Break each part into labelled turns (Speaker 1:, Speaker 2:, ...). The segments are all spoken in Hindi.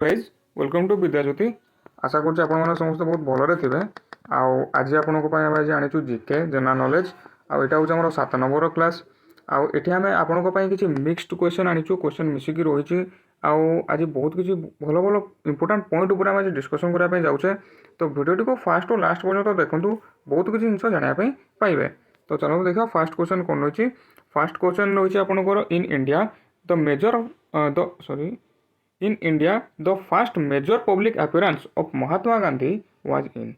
Speaker 1: Guys welcome to Vidyajyoti. आशा करुँच आप समस्त बहुत भलरे थे। आज आपंपाई आनीचु जीके जनरल नॉलेज आईटा हूँ आम 7 नंबर क्लास। आठी आम आपण किसी मिक्सड क्वेश्चन आनीचु क्वेश्चन मिसिकी रही। आज बहुत किसी भल भल इंपोर्टाट पॉइंट उपर आज डिस्कसन करने जाऊे। तो भिडियो को फास्ट और लास्ट पर्यटन देखूँ बहुत किसी जिन जानापी पाइबे। तो चलो देखा फास्ट क्वेश्चन कौन रही। फास्ट क्वेश्चन रही आपंकर in India the major In India, the first major public appearance of Mahatma Gandhi was in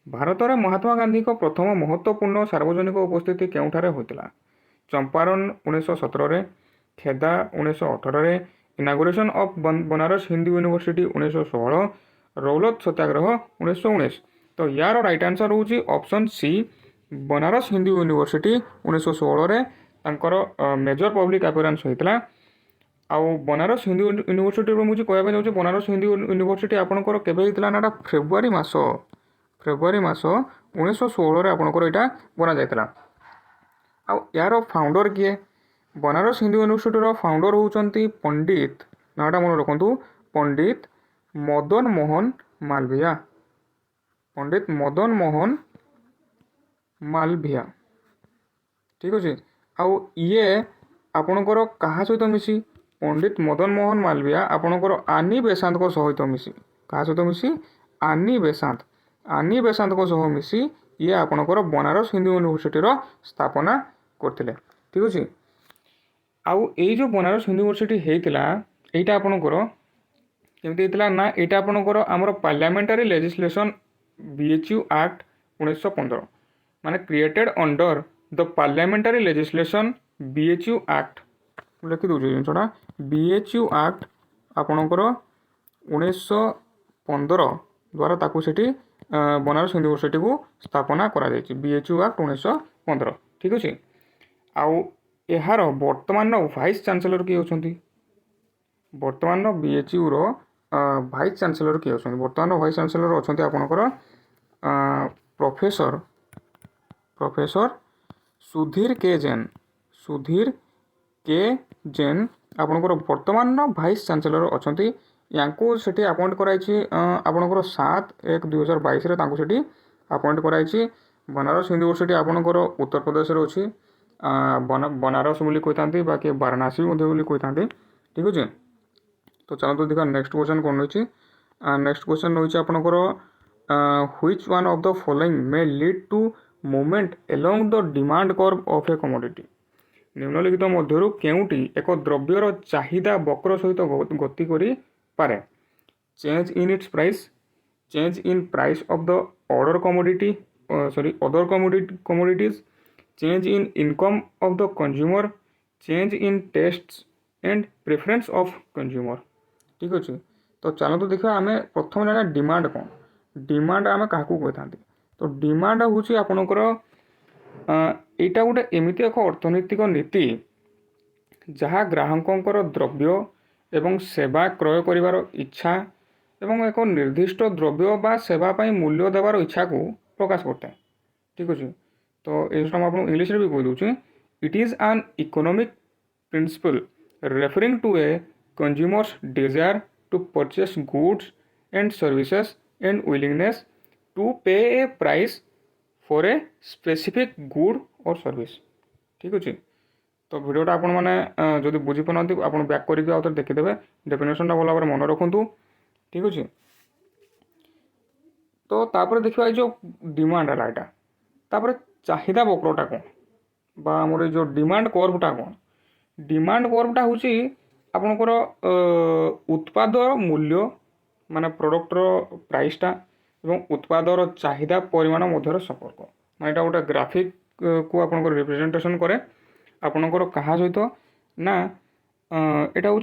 Speaker 1: Bharat में महात्मा गांधी को प्रथम महत्वपूर्ण सार्वजनिक उपस्थिति केउठारे होतिला। Champaran 1917 Kheda 1918 inauguration of Banaras Hindu university 1916 Rowlatt satyagraha 1919। तो यार राइट आंसर होची option C Banaras Hindu university 1916 major public appearance होता। आउ बनारस हिंदू यूनिवर्सिटी मुझे कहवाई जाऊँ बनारस हिंदू यूनिवर्सिटी आपंकर केवे होता ना फेब्रुआरी मास 1916 आपंकर यहाँ बना जाता। आउ यार फाउंडर किए बनारस हिंदू यूनिवर्सिटी फाउंडर होती पंडित नाटा मन रखु पंडित मदन मोहन मालवीय। पंडित मदन मोहन मालवीय ठीक अच्छे। आउ ये आपणकर क्या सहित मिसी पंडित मदन मोहन मालवीय आपणकर आनी बेसांत सहित मिसी क्या सहित मिसी आनी बेसांत मिसी ये आपणकर बनारस हिंदू यूनिवर्सिटी स्थापना करथिले ठीक अच्छे। आउ ये जो बनारस हिंदू यूनिवर्सिटी होता यहाँ आपणकर केमती होता ना यहाँ आपणकर आमर पार्लियामेंटारी लेजिस्लेशन BHU एक्ट 1915 माने created under the parliamentary legislation BHU act लिखि दूसरे जिनसा BHU एक्ट आपणकर 1915 द्वारा ताकू सेठी बनारस यूनिवर्सिटी को स्थापना करा जायछि। BHU एक्ट 1915 ठीक अच्छे। आउ यार वर्तमान वाइस चांसेलर किए होछंती वर्तमान BHU रो वाइस चांसेलर किए होछंती वर्तमान वाइस चांसेलर अछंती आपणकर प्रोफेसर सुधीर के जैन आपणकर वर्तमान वाइस चांसेलर अछंती। यांको सेठी अपॉइंट कराइछि आपणकर 7/1/2022 रे तांको सेठी अपॉइंट कराइछि। बनारस यूनिवर्सिटी आपणकर उत्तर प्रदेश रे अछि बनारस बोली कहितांती बाकी वाराणसी मध्ये बोली कहितांती ठीक अछि। तो चलो तो देखा नेक्स्ट क्वेश्चन कौन रही। नेक्स्ट क्वेश्चन रही आपणकर which one of the following may lead to movement along the demand curve of a commodity. निम्नलिखित मध्यरु केउटी एक द्रव्यर चाहिदा वक्र सहित गति करि पारे। Change in its price, change in price of the order commodity other commodities, change in income of the consumer, change in tests and preference of consumer ठीक अच्छे। तो चलो तो देखा आम प्रथम जाना डिमांड कौन डिमांड आम क्या कही। तो डिमांड हूँ आपणकर यहाँ गोटे एमती एक अर्थनैतिक नीति जहाँ ग्राहकों द्रव्य एवं सेवा क्रय करिवार इच्छा एवं एक निर्दिष्ट द्रव्य बा सेवा पाई मूल्य देवार इच्छा को प्रकाश करता है ठीक अच्छे। तो ये आप इंग्लिश भी कही दूसरी it is an economic principle referring to a consumer's desire to purchase goods and services and willingness to pay a price for a specific good और सर्विस ठीक अच्छे। तो वीडियोटा आपण मैंने जदि बुझीपार आप बैक करके आउ देखीदे डेफिनेशनटा भल भाव मन रखु ठीक अच्छे। तो तापर देखा जो डिमांड है यहाँ तापर चाहिदा वक्रटा कौन बा आमर जो डिमांड कर्वटा कौन डिमांड कर्वटा हूँ आपणकर उत्पादर मूल्य माने प्रोडक्टर प्राइसटा एवं उत्पादर चाहिदा परिमाण मध्यर संपर्क माने गोटे ग्राफिक को आपणकर रिप्रेजेंटेशन करे आपणकर कहा सहित ना यहाँ हूँ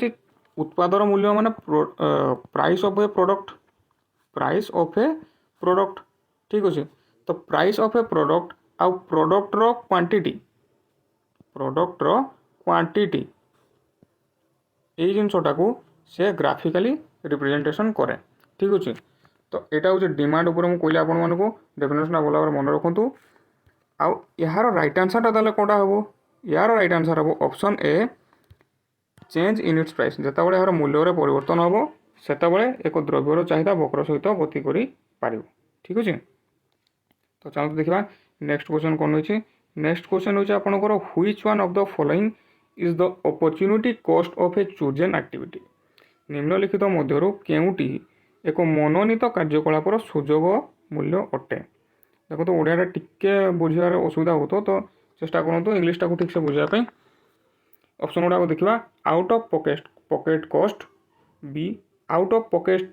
Speaker 1: उत्पादर मूल्य माने प्राइस ऑफ ए प्रोडक्ट ठीक अच्छे। तो प्राइस ऑफ ए प्रोडक्ट आउ प्रोडक्टर क्वांटिटी यही जिनसटा को से ग्राफिकली रिप्रेजेंटेशन करे ठीक अच्छे। तो यहाँ हूँ डिमांड उपर मुझे कहली आपण मानक डेफिनेशन भल भाव मन रखु। आउ यार राइट आंसरटा ताले कौटा हम यार राइट आंसर हम option A change in its price. जिते यार मूल्य परिवर्तन हम ସେତେବେଳେ ଏକ ଦ୍ରବ୍ୟର ଚାହିଦା ବକ୍ର ସହିତ ଗତି କରିପାରିବ। ଠିକ୍ ଅଛି। ତ ଚାଲନ୍ତୁ ଦେଖିବା ନେକ୍ସଟ କ୍ୱେଶ୍ଚନ୍ କ'ଣ ରହିଛି। ନେକ୍ସଟ କ୍ୱେଶ୍ଚନ୍ ହେଉଛି ଆପଣଙ୍କର which one of the following is the opportunity cost of a chosen activity. ନିମ୍ନଲିଖିତ ମଧ୍ୟରୁ କେଉଁଟି ଏକ ମନୋନୀତ କାର୍ଯ୍ୟକଳାପର ସୁଯୋଗ ମୂଲ୍ୟ ଅଟେ। ଦେଖନ୍ତୁ ଓଡ଼ିଆଟା ଟିକେ ବୁଝିବାରେ ଅସୁବିଧା ହେଉଥିବ, ତ ଚେଷ୍ଟା କରନ୍ତୁ ଇଂଲିଶଟାକୁ ଠିକ୍ସେ ବୁଝିବା ପାଇଁ। ଅପସନ୍ ଗୁଡ଼ାକ ଦେଖିବା। ଆଉଟ୍ ଅଫ୍ ପକେଟ୍ କଷ୍ଟ, ବି ଆଉଟ୍ ଅଫ୍ ପକେଟ୍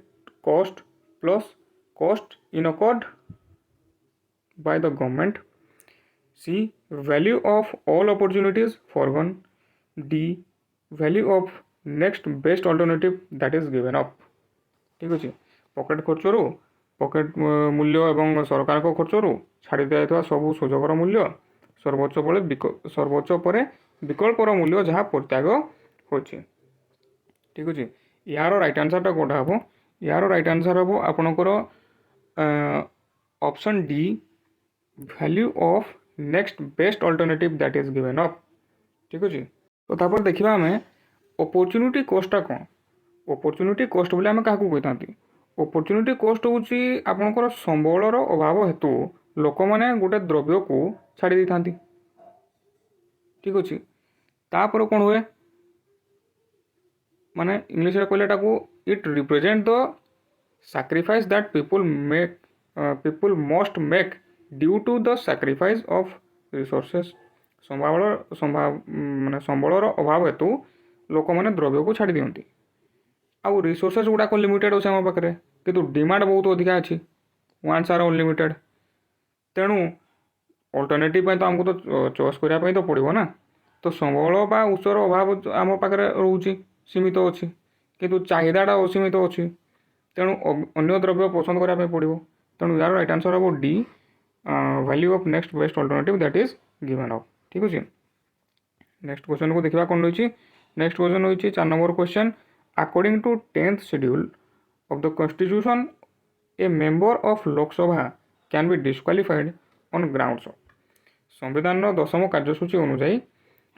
Speaker 1: କଷ୍ଟ ପ୍ଲସ୍ କଷ୍ଟ ଇନକର୍ଡ by the government, C value of all opportunities foregone, D value of next best alternative that is given up। ঠিক ଅଛି। ପକେଟ୍ ଖର୍ଚ୍ଚରୁ ପକେଟ୍ ମୂଲ୍ୟ ଏବଂ ସରକାରଙ୍କ ଖର୍ଚ୍ଚରୁ ଛାଡ଼ି ଦିଆଯାଇଥିବା ସବୁ ସୁଯୋଗର ମୂଲ୍ୟ, ସର୍ବୋଚ୍ଚ ପରେ ବିକଳ୍ପର ମୂଲ୍ୟ ଯାହା ପରିତ୍ୟାଗ ହୋଇଛି। ଠିକ୍ ଅଛି। ୟାର ରାଇଟ୍ ଆନ୍ସର୍ଟା କେଉଁଟା ହେବ? ୟାର ରାଇଟ୍ ଆନ୍ସର୍ ହେବ ଆପଣଙ୍କର option D value of next best alternative that is given up। ठीक ଅଛି। ତ ତାପରେ ଦେଖିବା ଆମେ ଅପରଚ୍ୟୁନିଟି କଷ୍ଟଟା କ'ଣ। ଅପରଚ୍ୟୁନିଟି କଷ୍ଟ ବୋଲି ଆମେ କାହାକୁ କହିଥାନ୍ତି? ଅପରଚ୍ୟୁନିଟି କଷ୍ଟ ହେଉଛି ଆପଣଙ୍କର ସମ୍ବଳର ଅଭାବ ହେତୁ ଲୋକମାନେ ଗୋଟେ ଦ୍ରବ୍ୟକୁ ଛାଡ଼ି ଦେଇଥାନ୍ତି। ଠିକ୍ ଅଛି। ତାପରେ କ'ଣ ହୁଏ, ମାନେ ଇଂଲିଶରେ କହିଲେ ଏଟାକୁ it represent the sacrifice that people must make due to the sacrifice of resources. ସମ୍ବଳର ଅଭାବ ହେତୁ ଲୋକମାନେ ଦ୍ରବ୍ୟକୁ ଛାଡ଼ି ଦିଅନ୍ତି। ଆଉ ରିସୋର୍ସେସ୍ ଗୁଡ଼ାକ ଲିମିଟେଡ଼୍ ଅଛି ଆମ ପାଖରେ, କିନ୍ତୁ ଡିମାଣ୍ଡ ବହୁତ ଅଧିକା ଅଛି, ୱାନ୍ସ ଆର୍ ଅନଲିମିଟେଡ଼୍। ତେଣୁ ଅଲ୍ଟରନେଟିଭ୍ ପାଇଁ ତ ଆମକୁ ତ ଚଏସ୍ କରିବା ପାଇଁ ତ ପଡ଼ିବ ନା। ତ ସମ୍ବଳ ବା ଉତ୍ସର ଅଭାବ ଆମ ପାଖରେ ରହୁଛି, ସୀମିତ ଅଛି, କିନ୍ତୁ ଚାହିଦାଟା ଅସୀମିତ ଅଛି। ତେଣୁ ଅନ୍ୟ ଦ୍ରବ୍ୟ ପସନ୍ଦ କରିବା ପାଇଁ ପଡ଼ିବ। ତେଣୁ ୟାର ରାଇଟ୍ ଆନ୍ସର୍ ହେବ D value of next best alternative that is given up। ठीक ଅଛି। नेक्स्ट क्वेश्चन को देखा कौन रही। नेक्स्ट क्वेश्चन रही 4 number question. According to 10th schedule of the constitution a member of Lok Sabha can be disqualified on grounds of. संविधान 10th कार्यसूची अनुजाई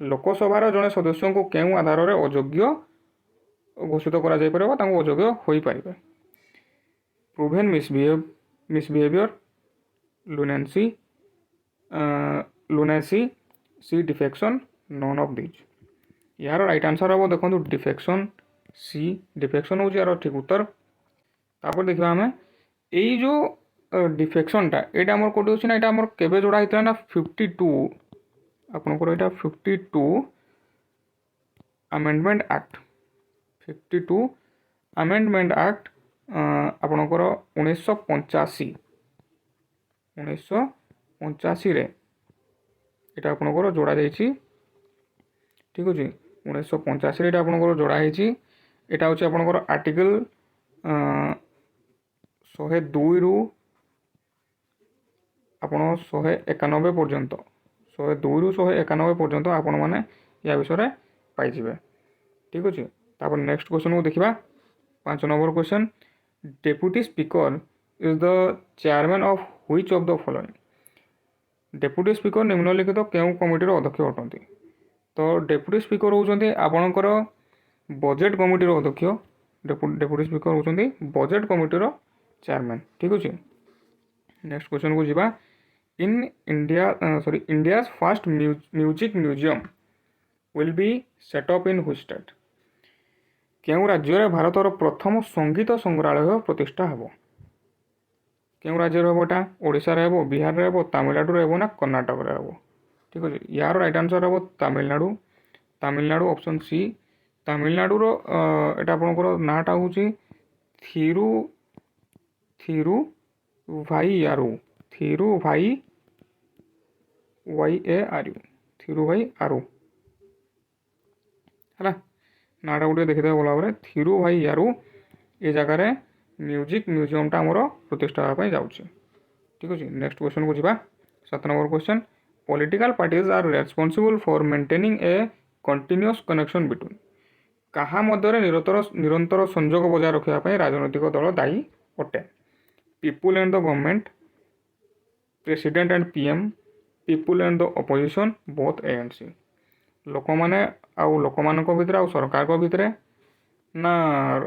Speaker 1: लोकसभार जड़े सदस्य को क्यों आधार में अयोग्य घोषित कर अयोग्य हो पारे। Proven misbehaviour, lunacy, C defection, none of these. यार राइट आंसर हम देखो डिफेक्शन, सी डिफेक्शन हूँ यार ठीक उत्तर। तापर देखा आम यही जो डिफेक्शनटा यहाँ आम कौटे अच्छे ना, यहाँ आम के जोड़ा होता ना 52 आपंकर यहाँ 52 अमेंडमेंट एक्ट 52 अमेंडमेंट एक्ट आपणकर 1985 रे यहाँ आपणकर जोड़ा जाइए। ठीक अच्छे 1985 रे आपणकर जोड़ा है। यहाँ हूँ आपणकर आर्टिकल 102 रु आपण 191 पर्यंत 102 रु 191 पर्यंत आपण मैंने या विषय पाइबे। ठीक अच्छे। तापर नेक्स्ट क्वेश्चन को देखा 5 number question. Deputy speaker is the chairman of which of the following. Deputy speaker निम्नलिखित केउं कमिटीर अध्यक्ष अटंती। तो डेप्यूटी स्पीकर होउचंती आपणकर बजेट कमिटीर अध्यक्ष। डेप्यूटी स्पीकर होउचंती बजेट कमिटीर चेयरमैन। ठीक अच्छे। नेक्स्ट क्वेश्चन को जीवा। In India first music museum will be set up in which state. केउं राज्य भारतर प्रथम संगीत संग्रहालय प्रतिष्ठा हेबो। केउं राज्य हेबोटा ओडिशा रे हेबो, बिहार रे हेबो, तमिलनाडु रे हेबो ना कर्नाटक रे हेबो। ठीक अच्छे। यार राइट आंसर हेबो तमिलनाडु। Tamil Nadu option C. तमिलनाडु रो एटा आपनकर नाटा होची थिरुभाईयारू। थिरुभाईयारू है नाटा गोटे देखिए भल भाव में थिरुभाईयारू ये जगार म्यूजिक म्यूजियमटा आमर प्रतिष्ठा होगापी जाऊँगी। ठीक अच्छे। नेक्स्ट क्वेश्चन को जीवा 7 number question. Political parties are responsible for maintaining a continuous connection between. कहा मध्य निरंतर संजोग बजाय रखापी राजनैतिक दल दायी अटे। People and the government, president and PM, people and the opposition, both ANC. लोक मैंने आउ लोक भितर आउ सरकार भितर ନା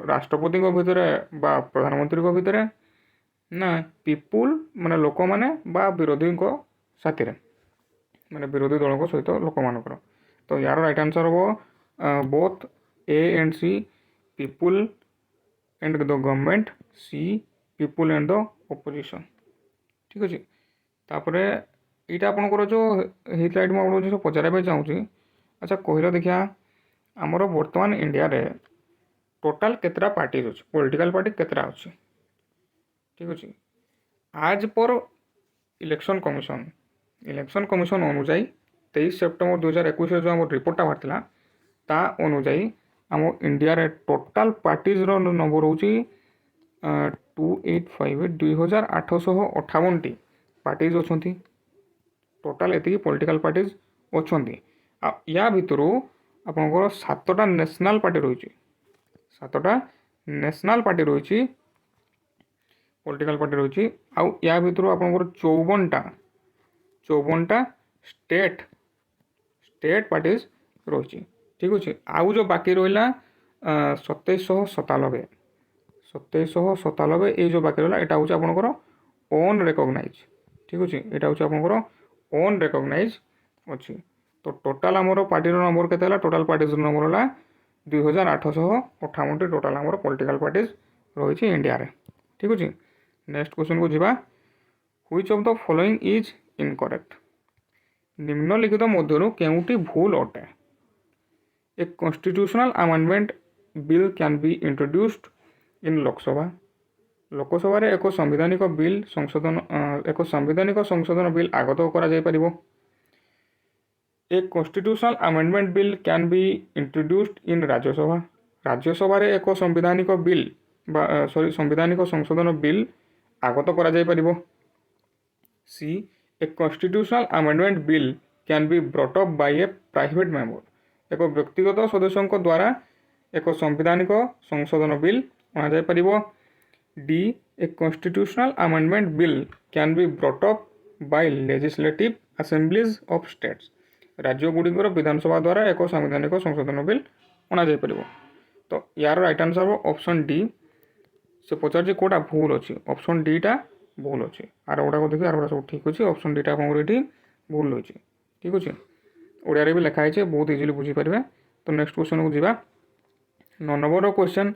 Speaker 1: ରାଷ୍ଟ୍ରପତିଙ୍କ ଭିତରେ ବା ପ୍ରଧାନମନ୍ତ୍ରୀଙ୍କ ଭିତରେ, ନା ପିପୁଲ ମାନେ ଲୋକମାନେ ବା ବିରୋଧୀଙ୍କ ସାଥିରେ, ମାନେ ବିରୋଧୀ ଦଳଙ୍କ ସହିତ ଲୋକମାନଙ୍କର। ତ ୟାର ରାଇଟ୍ ଆନ୍ସର୍ ହେବ both A and C, people and the government, C people and the opposition. ठीक अच्छे। तापर यहाँ आपंकर जो होता है मुझे जो पचारे चाहूँगी, अच्छा कहल देखिया आमर बर्तमान इंडिया रे टोटाल केतरा पार्टीज अच्छे, पॉलिटिकल पार्टी केतरा अच्छे। ठीक अच्छे। आज पर इलेक्शन कमिशन अनुजाई 23 सेप्टेम्बर 2021 जो आम रिपोर्टा बाहर ता अनुजाई आम इंडिया रे टोटाल पार्टीज रो नंबर हूँ 2858 टी पार्टीज अच्छा। टोटाल एति पॉलिटिकल पार्टीज अच्छा। या भितर आपंकर 7टा नेशनल पार्टी रही, 7टा नेशनल पार्टी रही पॉलिटिकल पार्टी रही। या भितर आपंकर 54टा स्टेट पार्टीज रही। ठीक अच्छे। आउ जो बाकी रहा 2797 ये जो बाकी रहा यहाँ हूँ आपंकर ओन रिकॉग्नाइज। ठीक अच्छे। यहाँ हूँ आपंकर ओन रिकॉग्नाइज अच्छी। तो टोटाल आमर पार्टी नंबर के टोटाल पार्टीज नंबर है 2858 टोटाल आमर पॉलिटिकल पार्टीज रही इंडिया रे। ठीक अच्छे। नेक्स्ट क्वेश्चन को जीवा, which of the following is incorrect, निम्नलिखित मध्यरु केउटी भूल अटे। A constitutional amendment bill can be introduced in Lok Sabha, Lok Sabha रे एक संवैधानिक संशोधन बिल आगत करा जाय परिबो। A constitutional amendment bill can be introduced in Rajya Sabha, Rajya Sabha रे एक संवैधानिक संशोधन बिल आगत करा जाय परिबो। C A constitutional amendment bill can be brought up by a private member, एक व्यक्तिगत सदस्यों द्वारा एक संवैधानिक संशोधन बिल अना जाय परिबो। D a constitutional amendment bill can be brought up by legislative assemblies of states, राज्य गुड़िकर विधानसभा द्वारा एक संवैधानिक संशोधन बिल अना जाय परिबो। तो यार राइट आंसर हो ऑप्शन डी। से पचार कौटा भूल अच्छी, ऑप्शन डी टा भूल अच्छे। आर गुड़ा देखिए आर गुड़ा सब ठीक अच्छे, ऑप्शन डी टा ये भूल रही। ठीक अच्छे। ओडिया भी लिखाई है, बहुत इजिली बुझीपारे। तो नेक्स्ट क्वेश्चन को जीवा। 9 number question,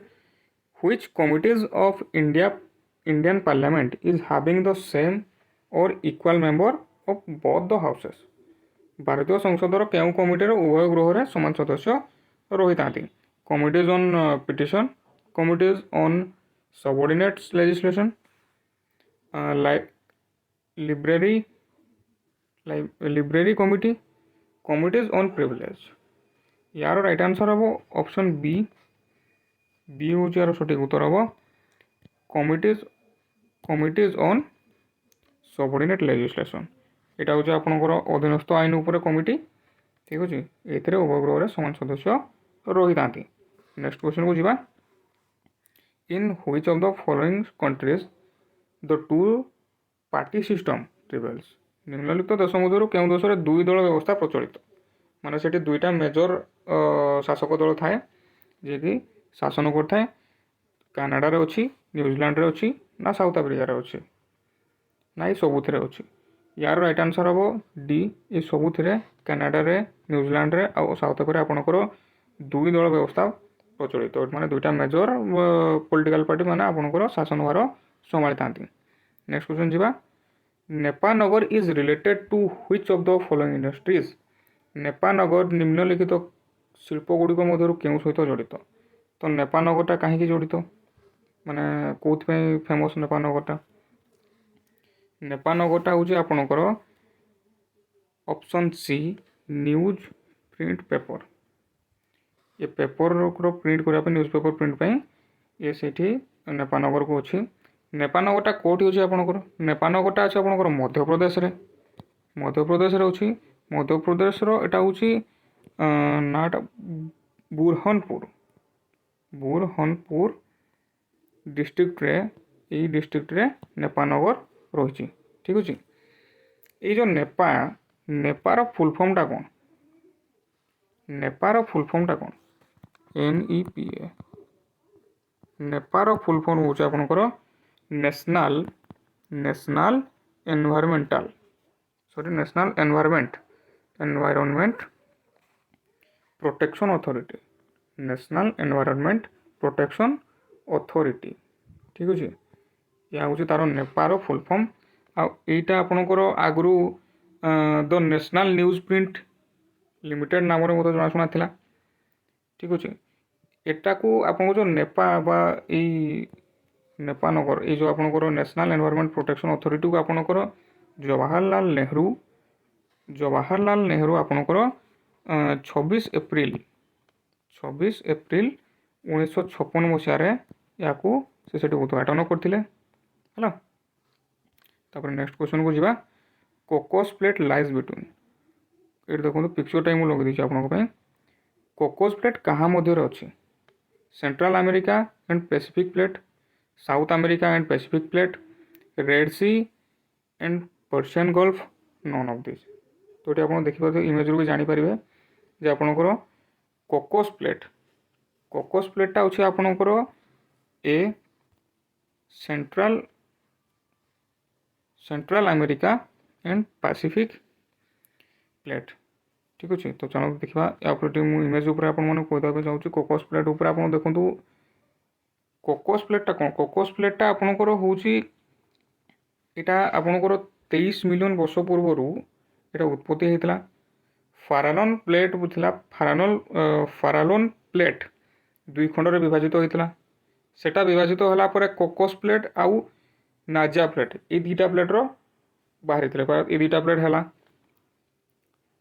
Speaker 1: which committees of Indian parliament is having the same और equal member of both the houses, भारतीय संसदर केउ कमिटी उभय गृह समान सदस्य रही था। Committees on petition, committees on subordinates legislation, लिब्रेरी committee, committees on privilege. यार राइट आंसर हम ऑप्शन बी हूँ यार सठिक उत्तर हम कमिटीज ऑन सबऑर्डिनेट लेजिस्लेशन। यहाँ हूँ आपंकर अधीनस्थ आईन उपर कमिटी। ठीक अच्छे। ये उभय गृह समान सदस्य रही था। नेक्स्ट क्वेश्चन को जीवा, in which of the following countries the two party system prevails, निम्नलिखित देश मध्य क्यों देश में दुई दल व्यवस्था प्रचलित, माने सेठी दुईटा मेजर शासक दल थाए जे कि शासन करथाए। कनाडा रे अच्छी, न्यूजीलैंड रे अच्छी, ना साउथ अफ्रीका रे अच्छी, ना ये सबुथिरे अच्छी। यार राइट आंसर हम डी, ये सबुथिरे कनाडा रे, न्यूजीलैंड रे आ साउथ अफ्रीका आपणकर दुई दल व्यवस्था प्रचलित, माने दुईटा मेजर पॉलिटिकल पार्टी माने आपणकर शासन भार संभाली थांती। नेक्स्ट क्वेश्चन जीवा, Nepanagar is related to which of the following industries, Nepanagar निम्नलिखित शिल्प गुड़िक मध्य क्यों सहित जड़ित। तो नेपानगरटा कहीं जड़ित, माने कौन फेमस नेपानगरटा, नेपानगरटा हूँ आपणकर option C news print paper. ये पेपर प्रिंट करने न्यूज पेपर प्रिंट पे ये सेठी नेपानगर को अच्छी। नेपानगरटा कौटी अच्छी आपणकर, नेपानगरटा अच्छे आपणकर मध्यप्रदेश रे, मध्यप्रदेश रे अच्छी। मध्यप्रदेश एटा हूँ नाटा बुरहानपुर डिस्ट्रिक्ट रे, यही डिस्ट्रिक्ट रे नेपानगर रही। ठीक अच्छे। ये जो नेपार फुल फॉर्मटा कौन, नेपार फुल फॉर्मटा कौन, NEPA ନେପାର ଫୁଲ୍ ଫର୍ମ ହେଉଛି ଆପଣଙ୍କର national environment protection authority. National environment protection authority. ଠିକ୍ ଅଛି, ଏହା ହେଉଛି ତା'ର ନେପାର ଫୁଲ୍ ଫର୍ମ। ଆଉ ଏଇଟା ଆପଣଙ୍କର ଆଗରୁ ଦ ନ୍ୟାସନାଲ୍ ନ୍ୟୁଜ୍ ପ୍ରିଣ୍ଟ ଲିମିଟେଡ୍ ନାମରେ ମଧ୍ୟ ଜଣାଶୁଣା ଥିଲା। ଠିକ୍ ଅଛି, ଏଟାକୁ ଆପଣଙ୍କ ଯେଉଁ ନେପା ବା ଏଇ ନେପାନଗର ଏଇ ଯେଉଁ ଆପଣଙ୍କର ନ୍ୟାସନାଲ୍ ଏନଭାୟରନମେଣ୍ଟ ପ୍ରୋଟେକ୍ସନ୍ ଅଥରିଟିକୁ ଆପଣଙ୍କର ଜବାହରଲାଲ ନେହେରୁ ଆପଣଙ୍କର 26 ଏପ୍ରିଲ 1956 ମସିହାରେ ଏହାକୁ ସେ ସେଠି ଉଦ୍ଘାଟନ କରିଥିଲେ ହେଲା। ତାପରେ ନେକ୍ସଟ କ୍ୱେଶ୍ଚନକୁ ଯିବା। କୋକସ୍ ପ୍ଲେଟ୍ ଲାଇଜ୍ ବିଟୁଇନ୍, ଏଇଠି ଦେଖନ୍ତୁ ପିକ୍ଚରଟା ମୁଁ ଲଗାଇ ଦେଇଛି ଆପଣଙ୍କ ପାଇଁ। କୋକସ୍ ପ୍ଲେଟ୍ କାହା ମଧ୍ୟରେ ଅଛି? Central America and Pacific plate, south America and Pacific plate, red sea and Persian gulf, none of this. तो ये आप देखिए इमेज रू भी जानीपारे जे आपणकर कोकोस प्लेटा अच्छे आपणकर a Central America and Pacific plate. ठीक अच्छे, तो चलो देखा या मुझे इमेज उपर आपको चाहूँगी कोकोस प्लेट उपर आप देखु। कोकोस प्लेटा कौन? कोकोस प्लेटा आपणकर हूँ यहाँ आपणकर 23 मिलियन वर्ष पूर्वर यहाँ उत्पत्ति होता। फारालोन प्लेट था, फारालोन प्लेट 2 खंड में विभाजित होता। सेटा विभाजित होला पर कोकोस प्लेट आउ नाजा प्लेट ये 2टा प्लेट्र बाहरी थे, ये 2टा प्लेट है।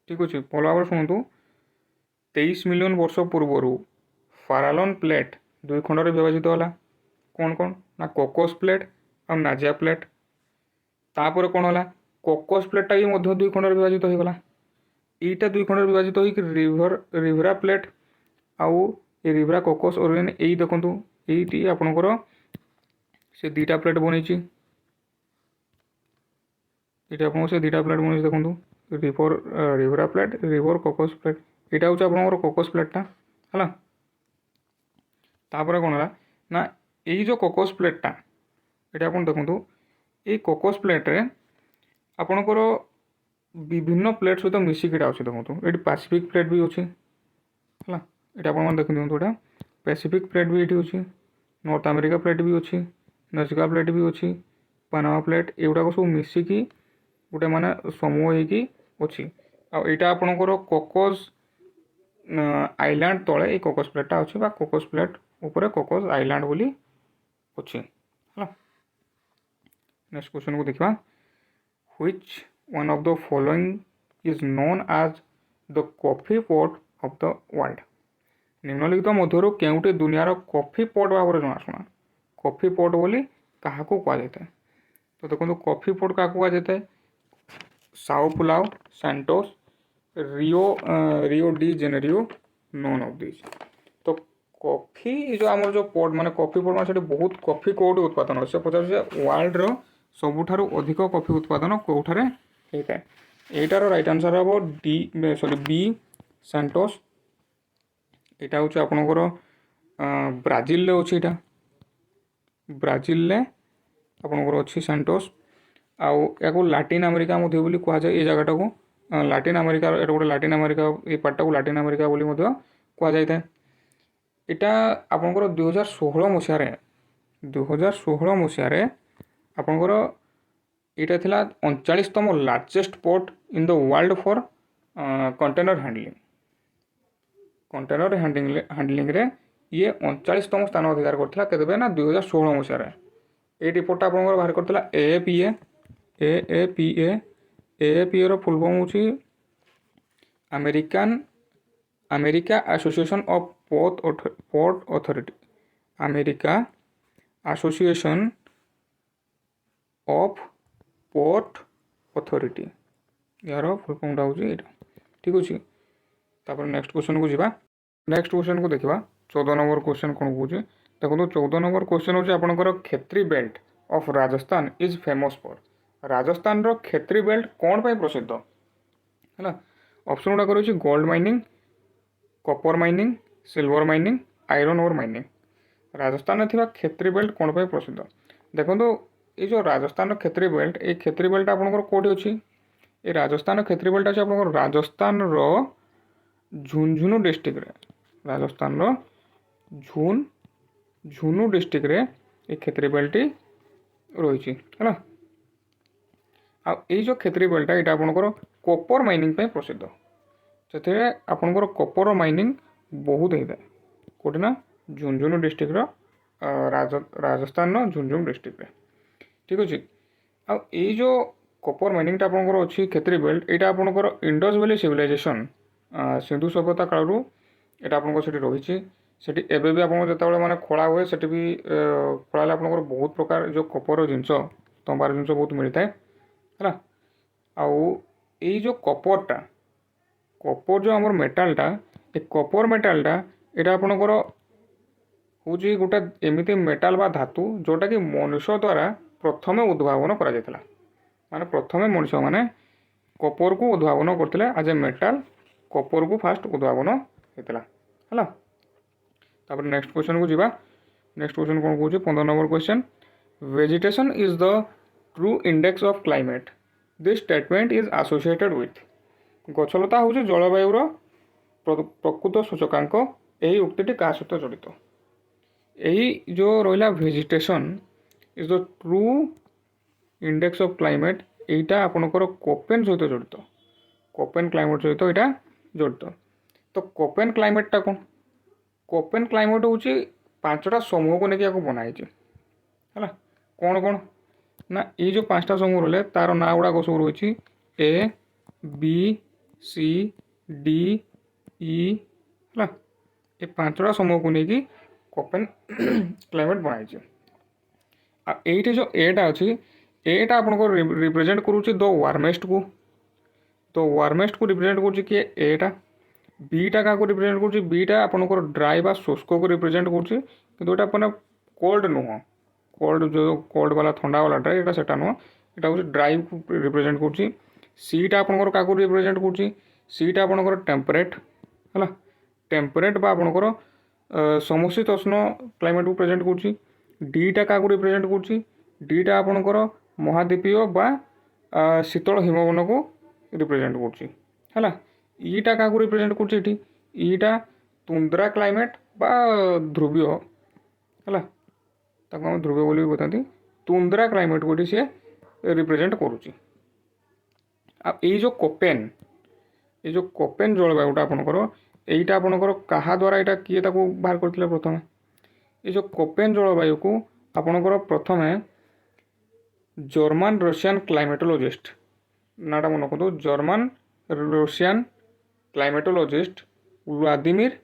Speaker 1: ठीक अच्छे, भल भाव शुणु। 23 मिलियन वर्ष पूर्वर फारालोन प्लेट 2 खंड में विभाजित होला। कौन कौन ना कोकोस प्लेट और नाजा प्लेट। तापर कौन होला? कोकोस प्लेटा भी 2 खंड में विभाजित होगला। यहीटा 2 खंड में विभाजित होकर रिवरा प्लेट आउ ये रिवरा कोकोस ओरिजिन यही देखूँ ये आपणकर से 2टा प्लेट बन ये आप से 2टा प्लेट बन देखूँ रिवरा प्लेट रिवर कोकोस प्लेट। यहाँ हूँ आप कोकोस प्लेटा है। तापर कौन है ना यही जो कोकोस प्लेटा ये आप देखूँ ये कोकोस प्लेट्रे आपणकर विभिन्न प्लेट सहित मिसिक अच्छे देखो। ये पैसिफिक प्लेट भी अच्छे है। ये आप देखते दिखाँ यहाँ पैसिफिक प्लेट भी ये अच्छी, नॉर्थ अमेरिका प्लेट भी अच्छी, नजिका प्लेट भी अच्छी, पनामा प्लेट एगुड़ाक सब मिसिकी गोटे माने समूह होगी अच्छी। आईटा आपणकर कोकोस आइलैंड तले ये कोकोस प्लेटा अच्छी बा कोकोस प्लेट ऊपर कोकोस आइलैंड बोली अच्छी है। नेक्स्ट क्वेश्चन को देखा। Which one of the following is known as the coffee pot of the world? निम्नलिखित मध्य केउटे दुनियार कॉफी पॉट भाव में जनाशुना कॉफी पॉट बोली क्या कहुए? तो देखो कॉफी पॉट क्या कहुए? Sao Paulo, Santos, Rio de Janeiro, none of this. तो कॉफी जो आम जो पॉट माने कॉफी पॉट माने बहुत कॉफी कौट उत्पादन से पचार वर्ल्ड रो सबुठारु अधिक कॉफी उत्पादन कौठारे होता है? एटार राइट आंसर हम बी सैंटोस। यहाँ हूँ आपणकर ब्राजिल अच्छी यहाँ ब्राजिल आपणकर अच्छी सैंटोस। आउ या लाटिन अमेरिका बोली कहुए ये जगटा को लाटिन अमेरिका गोटे लाटिन अमेरिका ये पार्टा को लाटिन अमेरिका बोली कहुए। यहाँ आपणकर 2016 मसीह आपणकर यहाँ थिला 39तम largest port in the world for container handling रे ये 39तम स्थान अधिकार करथिला केते ना 2016 मसीह। ये रिपोर्ट आप बाहर करथिला AAPA रो फुल फॉर्म होची America association of port authority. America association of port authority यार फुल फॉर्मटा होची एटा। ठीक अच्छे, तापर नेक्स्ट क्वेश्चन को जीवा। नेक्स्ट क्वेश्चन को देखा। 14 नंबर क्वेश्चन कौन कौन देखो। 14 नंबर क्वेश्चन होची आपनकर Khetri belt of Rajasthan is famous for. Rajasthan रो खेत्री बेल्ट कौन पाई प्रसिद्ध है? ऑप्शन गुड़ा कर gold mining, copper mining, silver mining, iron ore mining. Rajasthan थिबा खेत्री बेल्ट कोन पे प्रसिद्ध देखो ये जो राजस्थान खेत्री बेल्ट ये खेत्री बेल्ट आपंकर कौटी अच्छी ये राजस्थान खेत्री बेल्ट अच्छे आप राजस्थान रो झुंझुनू डिस्ट्रिक्ट रे राजस्थान रो झुंझुनू डिस्ट्रिक्ट रे ये खेत्री बेल्ट रही है जो खेत्री बेल्टा यहाँ आपंकर कॉपर माइनिंग पे प्रसिद्ध से आपंकर कॉपर माइनिंग बहुत होता है कौटी ना झुंझुनू डिस्ट्रिक्ट राजस्थान झुंझुनू डिस्ट्रिक्ट रे ठीक अच्छे आई जो कॉपर माइनिंग आपंकर अच्छी खेत्री बेल्ट यहाँ आपंकर इंडस वैली सिविलाइजेशन सिंधु सभ्यता काल यहाँ आपंकर रही एवं भी आप जो मैंने खोला हुए से भी खोला आपंकर बहुत प्रकार जो कॉपर जिनस तंबार जिनस बहुत मिलता है है आई जो कॉपरटा कॉपर जो आम मेटालटा ये कॉपर मेटालटा यहाँ आपंकर हूँ गोटे एमती मेटाल बा धातु जोटा कि मनुष्य द्वारा प्रथम उद्भावन करा माने प्रथम मनुष्य माने कॉपर को उद्भावन करते एज ए मेटाल कॉपर को फास्ट उद्भावन होता है तापर नेक्स्ट क्वेश्चन को जीवा नेक्स्ट क्वेश्चन कौन कौन 15 number question vegetation is the true index of climate this statement is associated with गछलता हूँ जलवायुर प्रकृत सूचकांक यही उक्ति क्या सहित जड़ित यही जो रहा vegetation is the true index of climate यहीटा आपंकर कोपेन सहित जड़ित कोपेन क्लाइमेट सहित यहाँ जड़ित तो कोपेन क्लाइमेटा कौन कोपेन क्लाइमेट हूँ 5टा समूह को लेकिन बनाई है कौन कौन ना ये जो 5टा समूह रहा तार ना गुड़ाक सब रही A B C D E है ये 5टा समूह को लेकिन कोपेन क्लाइमेट बनाई ये जो एटा अच्छी एटा आपको रिप्रेजेंट करुच्ची द वार्मेस्ट को तो वार्मेस्ट को रिप्रेजेंट करुच्ची किए एटा बीटा क्या रिप्रेजेंट करुच्ची बीटा आपंकर ड्राई बा शुष्क को रिप्रेजेंट करुच्ची किंतु एटा अपने कोल्ड नुह कोल्ड जो कोल्ड वाला ठंडा वाला ड्राई एटा सेटा नुह एटा हूँ ड्राई को रिप्रेजेंट करुच्ची सीटा आपंकर क्या रिप्रेजेंट करुच्ची सीटा आपंकर टेम्परेट है टेम्परेट बा आपंकर समशीतोष्ण क्लाइमेट को प्रेजेंट करुच्ची डीटा क्या रिप्रेजेंट करुच्ची डीटा आपंकर महाद्वीपीय बा शीतल हिमवन को रिप्रेजेंट करुच्ची है ईटा क्या रिप्रेजेंट करुच्ची ईटा तुंद्रा क्लाइमेट बा ध्रुवीय है आम ध्रुवीय बोली बताती तुंद्रा क्लाइमेट को सी रिप्रेजेंट करुच्ची ये जो कोपेन जलवायुटा आपंकर यहीटा आपंकर क्या द्वारा यहाँ किए बाहर करते प्रथम ये जो कोपेन जलवायु को आपंकर प्रथम जर्मन रशियन क्लाइमेटोलॉजिस्ट नाटा मन रखो German Russian climatologist Vladimir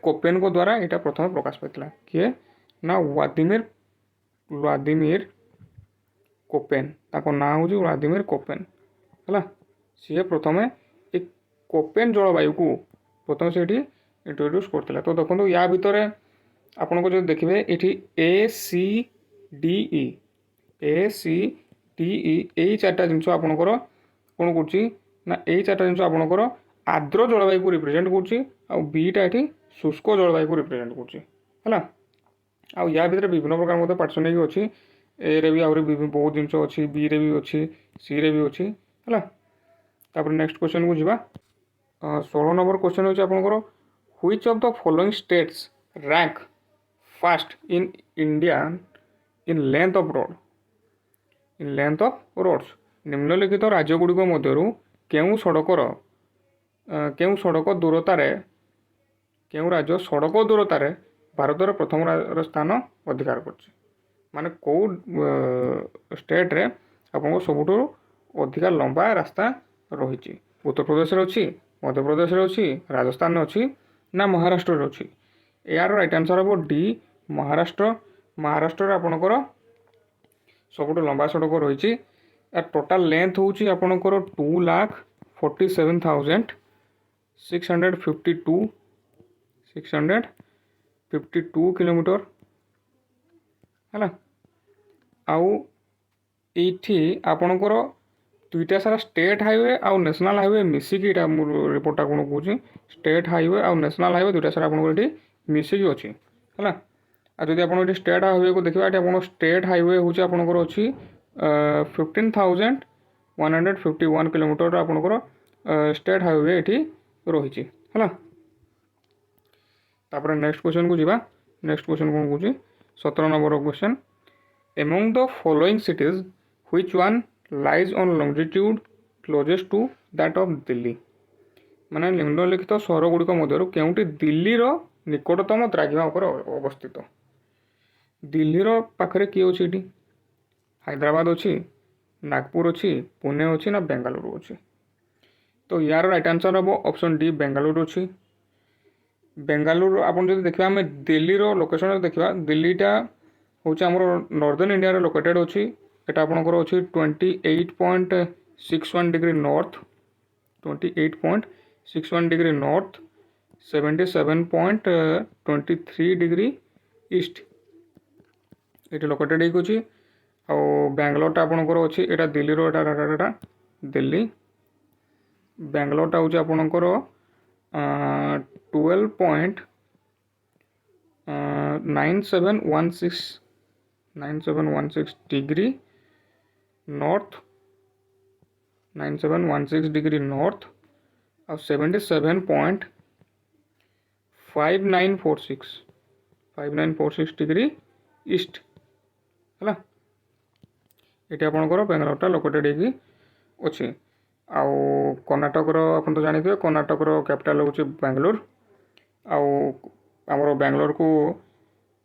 Speaker 1: Koppen को द्वारा यहाँ प्रथम प्रकाश पाई किए ना व्लादिमिर कोपेन ताको ना हूँ व्लादिमिर कोपेन है सी प्रथम एक कोपेन जलवायु को प्रथम से इंट्रोड्यूस करते तो देखो या भितर आपको जो देखिए ये ACDE यही 4टा जिनस आपंकर कौन करना यही 4टा जिनस आपंकर आर्द्र जलवायु को रिप्रेजेंट कर बीटा ये शुष्क जलवायु को रिप्रेजेंट कर या भितर विभिन्न प्रकार मतलब पार्टिशन अच्छी ए रे भी आहरी बहुत जिनस अच्छी बी रे भी अच्छी सी रे भी अच्छी है तापर नेक्स्ट क्वेश्चन को जीवा 16 नंबर क्वेश्चन होची आपनकर which of the following states rank first in India in length of roads निम्नलिखित राज्यगुड़िक मध्यरु केउं सड़क दूरतार केउं राज्य सड़क दूरतार भारतर प्रथम स्थान अधिकार करछि माने कौ स्टेट रे आपन सबुठु अधिका लंबा रास्ता रही उत्तर प्रदेश अच्छी मध्य प्रदेश अच्छी राजस्थान अच्छी ना महाराष्ट्र अच्छी यार राइट आंसर हम डी महाराष्ट्र आपणकर सबुठ लंबा सड़क रही टोटाल लेंथ हूँ आपणकर 2,47,652 किलोमीटर है आउ एठी आपणकर दुईटा सारा स्टेट हाईवे आउ नेशनल हाईवे मिसिकी रिपोर्टा कौन कौन स्टेट हाईवे आउ नेशनल हाईवे दुईटा सारा आपंकर मिसिकी अच्छी है आ जदि आप स्टेट हाईवे को देखा ये आप स्टेट हाईवे हूँ आपंकर अच्छी 15,151 किलोमीटर आपंकर स्टेट हाईवे ये रही है। तापर नेक्स्ट क्वेश्चन को जीवा। नेक्स्ट क्वेश्चन कौन कौन 17 number question among the following cities which one lies on longitude closest to that of Delhi माने निम्नलिखित सहर गुड़िक मध्य केउंटी दिल्लीर निकटतम द्राघिमा उपर अवस्थित। दिल्लीर पाखरे किए अच्छी ये हैदराबाद अच्छी नागपुर अच्छी पुणे अच्छी ना बेंगालुरु अच्छी। तो यार राइट आंसर हम ऑप्शन डी बेंगालुरु अच्छी। बेंगालुरु आपन जब देखा आम दिल्लीर लोकेशन देखा दिल्लीटा हूँ आम नॉर्दर्न इंडिया लोकेटेड अच्छी एटा आपंकर अच्छी 28.61 degree north 28.61 degree north 77.23 degree east ये लोकेटेड होगी। आ बेंगलोरटा आपंकर अच्छी यहाँ दिल्ली रोटा दिल्ली बेंगलोरटा हूँ आपंकर 12.9716 डिग्री नॉर्थ 9716 डिग्री नॉर्थ और 77.5946 डिग्री ईस्ट है। ये आपंकर बेंगलोरटा लोकेटेड होगी अच्छी। आउ कर्णाटकर आप तो जानते कर्णाटकर कैपिटल हूँ बेंगलोर। आमर बेंगलोर को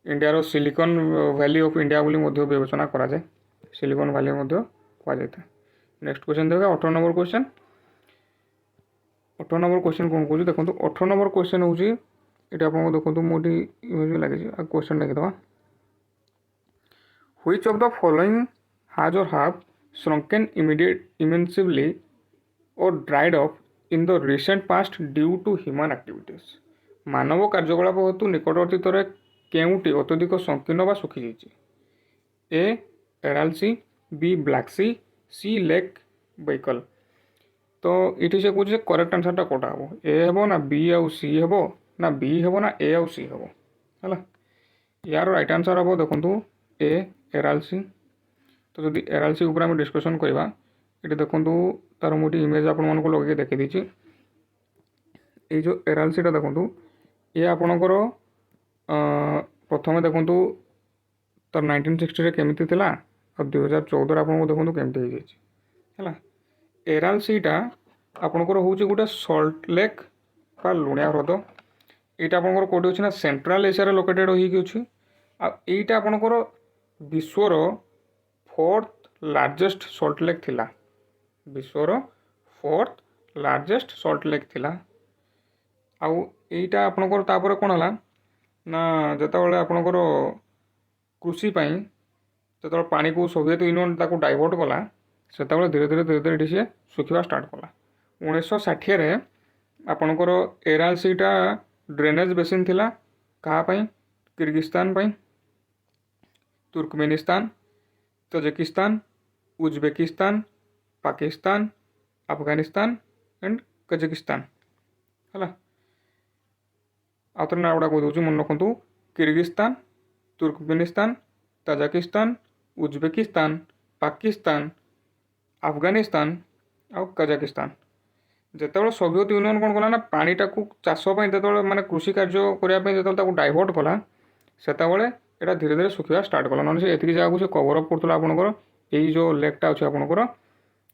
Speaker 1: इंडियार सिलिकन वैली ऑफ इंडिया बोली विवेचना कराए सिलिकन वैली कहुए। नेक्स्ट क्वेश्चन देखा 18 नंबर क्वेश्चन। 18 नंबर क्वेश्चन कौन कौन देखो 18 नंबर क्वेश्चन हूँ ये आपको देखो मुझे इमेज लगे क्वेश्चन लिखिदे which of the following has or have shrunken immensely or dried up in the recent past due to human activities मानव कार्यकलाप हेतु निकट अतीत केउटी अत्यधिक संकीर्ण व सुखी जाइए। ए एराल सी बी ब्लैक सी सी लेक बैकल। तो ये से कहे करेक्ट आंसरटा कौटा हम ए हे ना बी आउ सी हे ना बी हे ना ए आउ सी हे है। यार राइट आंसर हम देखो ए एराल सी। तो जब एराल सी उपर डिस्कसन करवा ये देखो तार मुझे इमेज आपण लगे देखी देती ये जो एराल सीटा देखो ये आपणकर प्रथम देखो तार 1960 केमिति थिला और 2014 आपको देखो केमती है। एराल सीटा आपणकर हूँ गोटे सल्ट लेक बा लुणिया ह्रद यहाँ आपंकर कौटी अच्छे ना सेंट्रल एशिया लोकेटेड होगी आईटा आपणकर विश्वर 4th लार्जेस्ट सल्ट लेक थिला विश्वर 4th लार्जेस्ट सल्ट लेक थिला। आउ एटा आपणकर तापर कौन है ना जितेबाला आपणकर कृषि जो पानी को सोवियत यूनियन ताको डाइवर्ट कला से धीरे धीरे धीरे धीरे सी सुखा स्टार्ट कला। 1960 आपणकर एराल सीटा ड्रेनेज बेसिन थिला कहाँ Kyrgyzstan Turkmenistan Tajikistan Uzbekistan Pakistan Afghanistan and Kazakhstan है। आउे ना गुड़ा कहीदे मन रखु Kyrgyzstan Turkmenistan Tajikistan Uzbekistan Pakistan Afghanistan आउ कजाकिस्तान। जितेबाला सोवियत यूनियन कौन कला ना पानीटा को चाषपाई जो माने कृषि कार्य करने जो डाइवर्ट कला से यहाँ धीरे धीरे सुखा स्टार्ट कला ना से जगह से कवर अप कर आपंकर यही जो लेकटा अच्छे आपंकर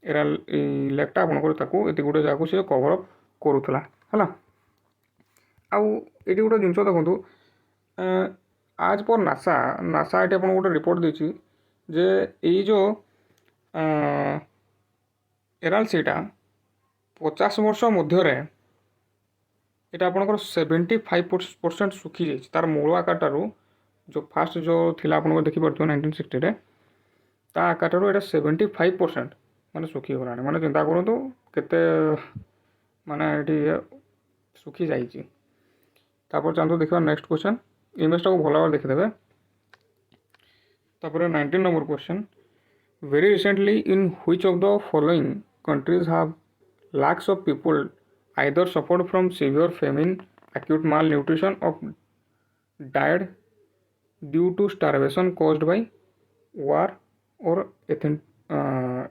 Speaker 1: एराल लेकटा आपंकर ये गोटे जगह से कवर अप करूला है। आउ ये गोटे जिन देखो आज पर नासा नासा ये आपको गोटे रिपोर्ट देती जे यही जो एराल सीटा 50 वर्ष मध्य यहाँ आपंकर 75% सुखी जाइए तार मूल आकारटारू जो फास्ट जो थिला आपको देखिपे 1960 ता आकारटारू यहाँ 75% माने सुखी गलानी माने चिंता करूँ केते माने ये सुखी जाइए। चाहते देखा नेक्स्ट क्वेश्चन इमेजटा को भल भाव देखिदे। 19 number question very recently in which of the following countries have lakhs of people either suffered from severe famine acute malnutrition or died due to starvation caused by war or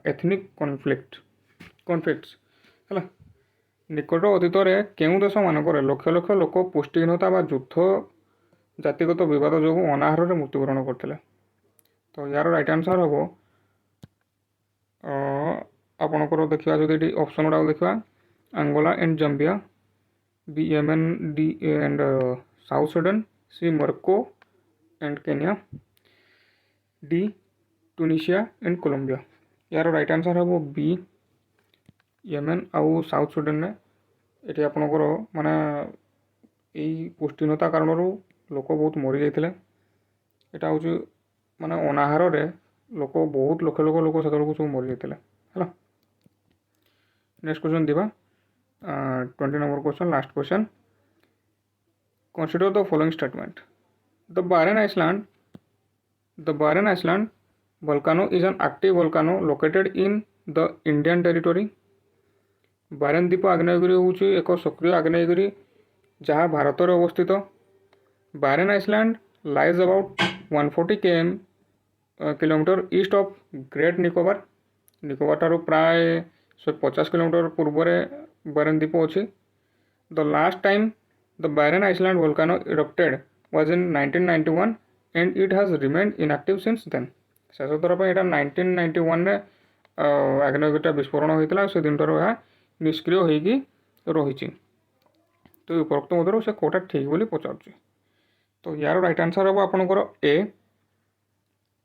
Speaker 1: ethnic conflicts ହେଲା। ନିକଟ ଅତୀତରେ କେଉଁ ଦେଶମାନଙ୍କରେ ଲକ୍ଷ ଲକ୍ଷ ଲୋକ ପୁଷ୍ଟିହୀନତା ବା ଯୁଦ୍ଧ ଜାତିଗତ ବିବାଦ ଯୋଗୁଁ ଅନାହାରରେ ମୃତ୍ୟୁବରଣ କରିଥିଲେ। ତ ୟାର ରାଇଟ୍ ଆନ୍ସର୍ ହେବ ଆପଣଙ୍କର ଦେଖିବା ଯଦି ଏଠି ଅପସନ୍ ଗୁଡ଼ାକ ଦେଖିବା Angola and Zambia, B Yemen D and South Sudan, C Morocco and Kenya, D Tunisia and Colombia. यार राइट आंसर हम बी येमेन आउ साउथ सुडान में ये आपणकर माने यही पुष्टिहीनता कारण लोक बहुत मरी जाते यहाँ हूँ माने अनाहार लोक बहुत लक्ष लक्ष लोक से सब मरी जाते है। नेक्स्ट क्वेश्चन दिवा 20 number question last question consider the following statement the Barren island volcano is an active volcano located in the Indian territory। Warren द्वीप आग्नेयगिरी हूँ एक सक्रिय आग्नेयगिरी जहाँ भारत में अवस्थित। Barren island lies about 140 kilometre east of great Nicobar. Nicobar ठारू प्राय 150 किलोमीटर पूर्व बारेन द्वीप अच्छी। The last time the Barren island volcano erupted was in 1991 and it has remained inactive since then। शेष थर पर 1991 आग्नेयगिरी विस्फोरण होता से दिन यह निष्क्रिय होगी रही। तो उपरोक्त मध्य से कौटा ठीक बोली पचार। तो यार राइट आंसर हम आपंकर ए।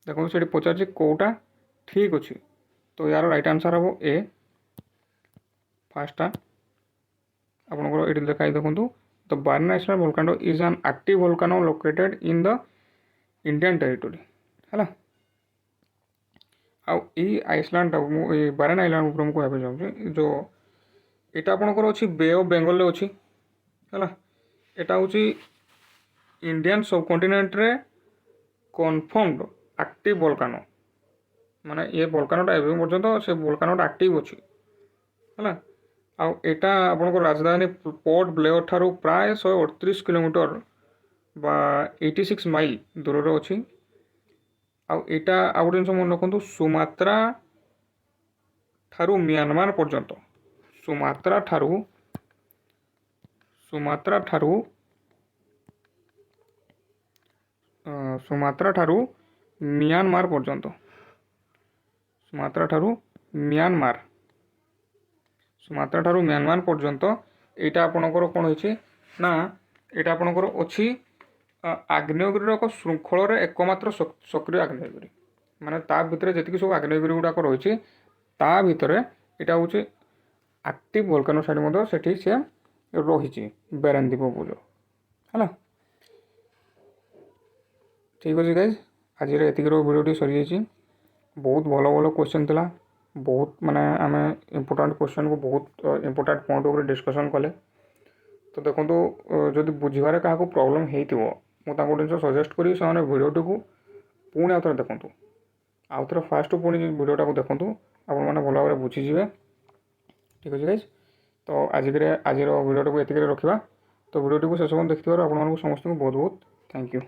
Speaker 1: देखो से पचार कौटा ठीक अच्छे। तो यार राइट आंसर हम ए फास्टा आपंकर ये देखा देखूँ the Barren island volcano is an active volcano located in the Indian territory है। आइसलैंड बारेन आइलैंड ऊपर मुझे कहना चाहिए जो यहाँ आपंकर अच्छी बे ऑफ बेंगल अच्छी है। यहाँ हूँ इंडियन सबकंटिनेंट रे कन्फर्मड एक्टिव वोल्कानो माने ये वोल्कानोटा एवं पर्यंत से वोल्कानोटा एक्टिव अच्छी है। आटा आपंकर राजधानी पोर्ट ब्लेयर ठारू प्राय 138 किलोमीटर बा 86 माइल दूर अच्छी। आटा आउ गोटे जिन मन रखु सुमात्रा ठारू म्यांमार पर्यंत सुमात्रा ठारू म्यांमार पर्यंत सुमात्रा ठारू म्यांमार पर्यंत यहाँ आपणकर कौन हो ना यहाँ आपणकर अच्छी आग्नेयगिरी एक श्रृंखल एकमात्र सक्रिय आग्नेयगिरी माने ता भितर जी सब आग्नेयगिरी गुड़ाक रही ता भितर यहाँ हूँ एक्टिव वोल्कानो साइड से रही बारेन द्वीपपुंज है। ठीक अच्छे गाइज आज एतिक भिडियो सरी जाइए। बहुत भल भल क्वेश्चन थिला बहुत माने आम इम्पोर्टाट क्वेश्चन को बहुत इम्पोर्टाट पॉइंट उपर डिस्कसन कले। तो देखो जदि बुझे क्या प्रोब्लेम होता गोटे जिन सजेस्ट करी से भिडियोटी को पुणी आउ थे देखूँ आउ थे फास्ट पुणी भिडियोटा को देखूँ आपण मैंने भल भाव बुझीजे। ठीक अच्छे गाइज तो आज भिडियोटी को एतिक रखा। तो भिडियोटी को शेष देखिए आप समस्त को बहुत बहुत थैंक यू।